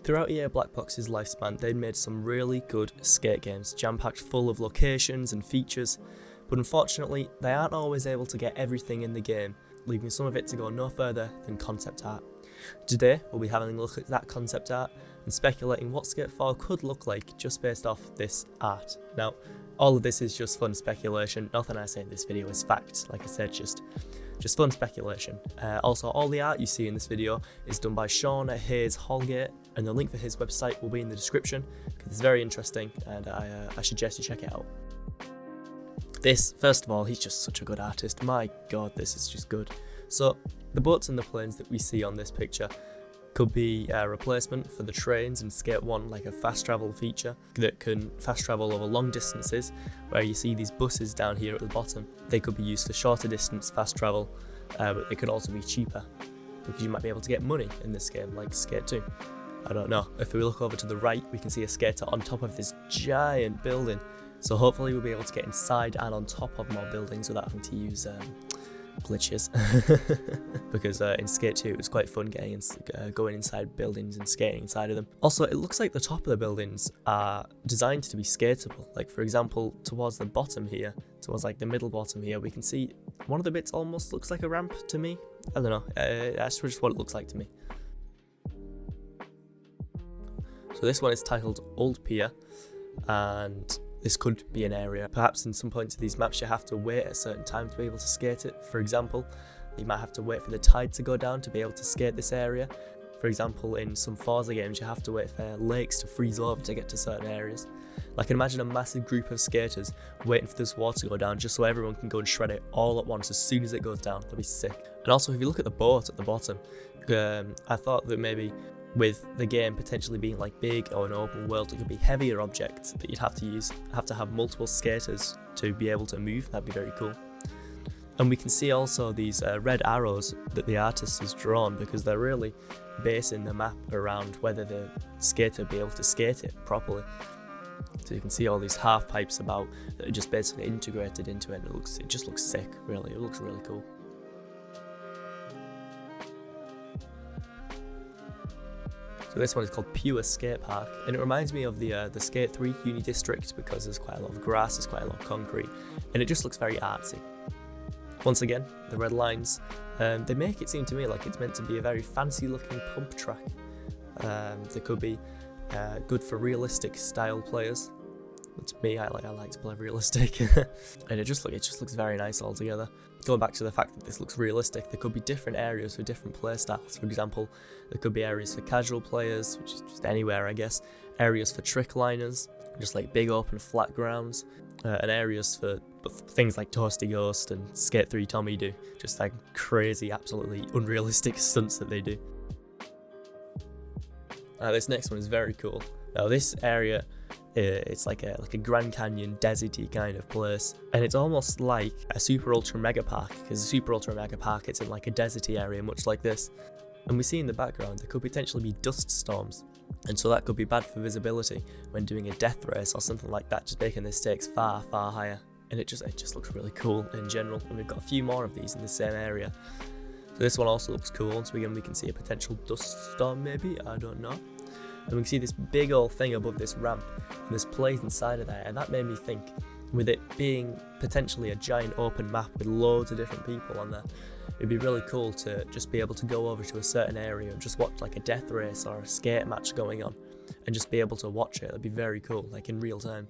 Throughout EA Black Box's lifespan, they'd made some really good skate games, jam-packed full of locations and features, but unfortunately, they aren't always able to get everything in the game, leaving some of it to go no further than concept art. Today, we'll be having a look at that concept art and speculating what Skate 4 could look like just based off this art. Now, all of this is just fun speculation, nothing I say in this video is fact, like I said, just fun speculation. Also, all the art you see in this video is done by Sean at Hayes Holgate, and the link for his website will be in the description because it's very interesting and I suggest you check it out. This, first of all, he's just such a good artist. My god, this is just good. So, the boats and the planes that we see on this picture could be a replacement for the trains in Skate 1, like a fast travel feature that can fast travel over long distances, where you see these buses down here at the bottom. They could be used for shorter distance fast travel, but they could also be cheaper, because you might be able to get money in this game, like Skate 2. I don't know. If we look over to the right, we can see a skater on top of this giant building, so hopefully we'll be able to get inside and on top of more buildings without having to use glitches. Because in Skate 2 it was quite fun going inside buildings and skating inside of them. Also, it looks like the top of the buildings are designed to be skatable. Like, for example, towards the bottom here, towards like the middle bottom here, we can see one of the bits almost looks like a ramp to me. I don't know, that's just what it looks like to me. So this one is titled Old Pier, and this could be an area. Perhaps in some points of these maps you have to wait at a certain time to be able to skate it. For example, you might have to wait for the tide to go down to be able to skate this area. For example, in some Forza games you have to wait for lakes to freeze over to get to certain areas. Like, imagine a massive group of skaters waiting for this water to go down just so everyone can go and shred it all at once as soon as it goes down. That'd be sick. And also, if you look at the boat at the bottom, I thought that maybe with the game potentially being like big or an open world, it could be heavier objects that you'd have to have multiple skaters to be able to move. That'd be very cool. And we can see also these red arrows that the artist has drawn, because they're really basing the map around whether the skater will be able to skate it properly. So you can see all these half pipes about that are just basically integrated into it, and it just looks sick, really. It looks really cool. So this one is called Pure Skate Park, and it reminds me of the Skate 3 Uni District, because there's quite a lot of grass, there's quite a lot of concrete, and it just looks very artsy. Once again, the red lines, they make it seem to me like it's meant to be a very fancy looking pump track. That could be good for realistic style players. But to me, I like to play realistic, and it just looks very nice altogether. Going back to the fact that this looks realistic, there could be different areas for different play styles. For example, there could be areas for casual players, which is just anywhere I guess, areas for trick liners, just like big open flat grounds, and areas for things like Toasty Ghost and Skate 3 Tommy do, just like crazy, absolutely unrealistic stunts that they do. This next one is very cool. Now this area, it's like a Grand Canyon deserty kind of place, and it's almost like a Super Ultra Mega Park, because a Super Ultra Mega Park, it's in like a deserty area much like this. And we see in the background there could potentially be dust storms, and so that could be bad for visibility when doing a death race or something like that, just making the stakes far higher. And it just looks really cool in general, and we've got a few more of these in the same area. So this one also looks cool. Once again, we can see a potential dust storm maybe, I don't know. And we can see this big old thing above this ramp, and there's plays inside of there, and that made me think, with it being potentially a giant open map with loads of different people on there, it'd be really cool to just be able to go over to a certain area and just watch like a death race or a skate match going on, and just be able to watch it. That'd be very cool, like in real time.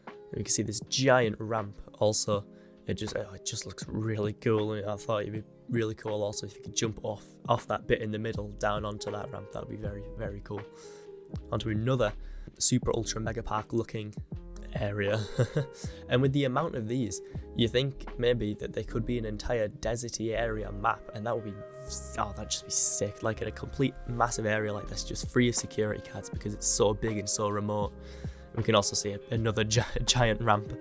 And you can see this giant ramp also. It just looks really cool, and I thought it'd be really cool also if you could jump off that bit in the middle down onto that ramp. That would be very, very cool. Onto another Super Ultra Mega Park looking area. And with the amount of these, you think maybe that there could be an entire deserty area map, and that would be, that'd just be sick. Like in a complete massive area like this, just free of security cards, because it's so big and so remote. We can also see another giant ramp.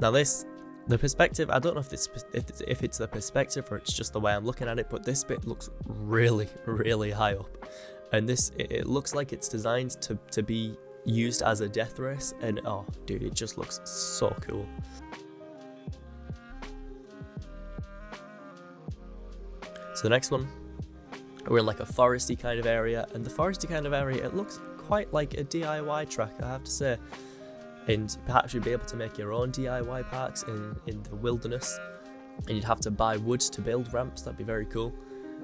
Now the perspective, I don't know if it's the perspective or it's just the way I'm looking at it, but this bit looks really, really high up. And it looks like it's designed to be used as a death race, and oh dude, it just looks so cool. So the next one, we're in like a foresty kind of area, and the foresty kind of area, it looks quite like a DIY track, I have to say. And perhaps you'd be able to make your own DIY parks in the wilderness, and you'd have to buy wood to build ramps. That'd be very cool.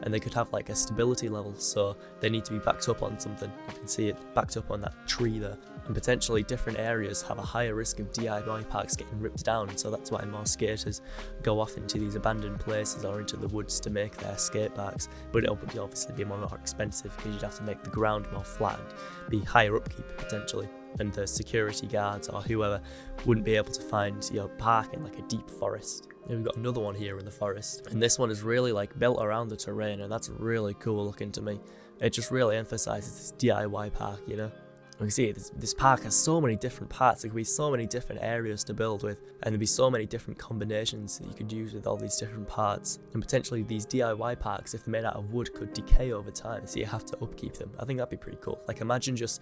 And they could have like a stability level, so they need to be backed up on something. You can see it backed up on that tree there. And potentially different areas have a higher risk of DIY parks getting ripped down, so that's why more skaters go off into these abandoned places or into the woods to make their skate parks. But it'll obviously be more expensive because you'd have to make the ground more flat and be higher upkeep potentially. And the security guards or whoever wouldn't be able to find your park in like a deep forest. And we've got another one here in the forest, and this one is really like built around the terrain, and that's really cool looking to me. It just really emphasizes this DIY park, you know. You can see this park has so many different parts. There could be so many different areas to build with, and there'd be so many different combinations that you could use with all these different parts. And potentially these DIY parks, if they're made out of wood, could decay over time, so you have to upkeep them. I think that'd be pretty cool. Like imagine just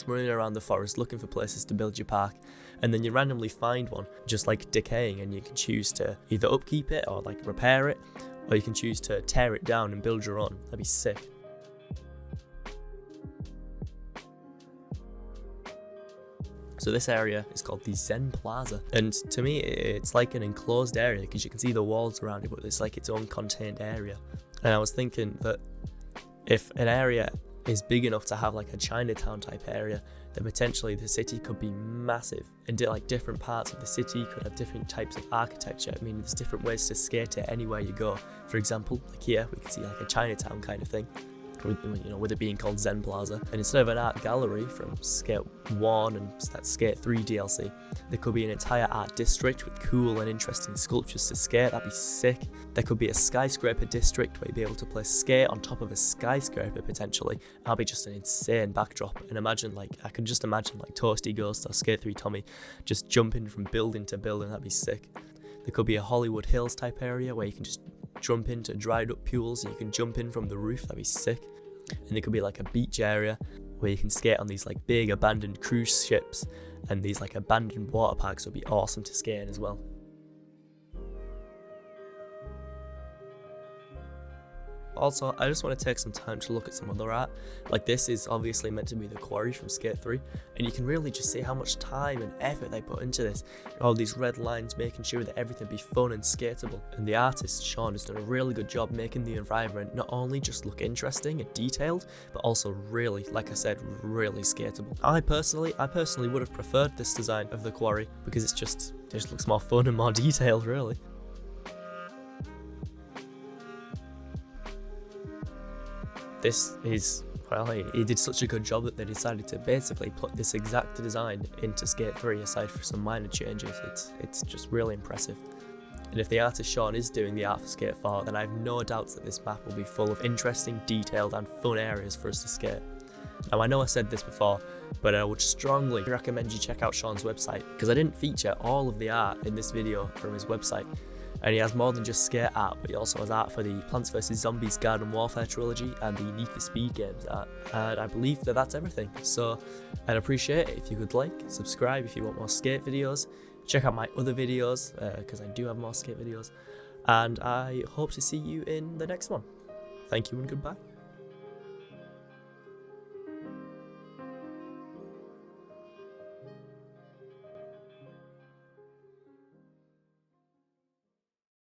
running around the forest looking for places to build your park, and then you randomly find one just like decaying, and you can choose to either upkeep it or like repair it, or you can choose to tear it down and build your own. That'd be sick. So this area is called the Zen Plaza, and to me it's like an enclosed area because you can see the walls around it, but it's like its own contained area. And I was thinking that if an area is big enough to have like a Chinatown type area, then potentially the city could be massive, and like different parts of the city could have different types of architecture. I mean, there's different ways to skate it anywhere you go. For example, like here we can see like a Chinatown kind of thing, with it being called Zen Plaza. And instead of an art gallery from Skate 1 and that Skate 3 DLC, there could be an entire art district with cool and interesting sculptures to skate. That'd be sick. There could be a skyscraper district where you'd be able to play skate on top of a skyscraper potentially. That'd be just an insane backdrop. And I can just imagine like Toasty Ghost or Skate 3 Tommy just jumping from building to building. That'd be sick. There could be a Hollywood Hills type area where you can just jump into dried up pools and you can jump in from the roof. That'd be sick. And there could be like a beach area where you can skate on these like big abandoned cruise ships, and these like abandoned water parks would be awesome to skate in as well. Also, I just want to take some time to look at some other art. Like this is obviously meant to be the quarry from Skate 3, and you can really just see how much time and effort they put into this. All these red lines making sure that everything be fun and skateable. And the artist, Sean, has done a really good job making the environment not only just look interesting and detailed, but also really, like I said, really skateable. I personally would have preferred this design of the quarry because it just looks more fun and more detailed, really. This is, well, he did such a good job that they decided to basically put this exact design into Skate 3 aside for some minor changes. It's just really impressive. And if the artist Sean is doing the art for Skate 4, then I have no doubts that this map will be full of interesting, detailed and fun areas for us to skate. Now I know I said this before, but I would strongly recommend you check out Sean's website, because I didn't feature all of the art in this video from his website. And he has more than just skate art, but he also has art for the Plants vs Zombies Garden Warfare trilogy and the Need for Speed games art. And I believe that that's everything. So I'd appreciate it if you could like, subscribe if you want more skate videos, check out my other videos, because I do have more skate videos. And I hope to see you in the next one. Thank you and goodbye.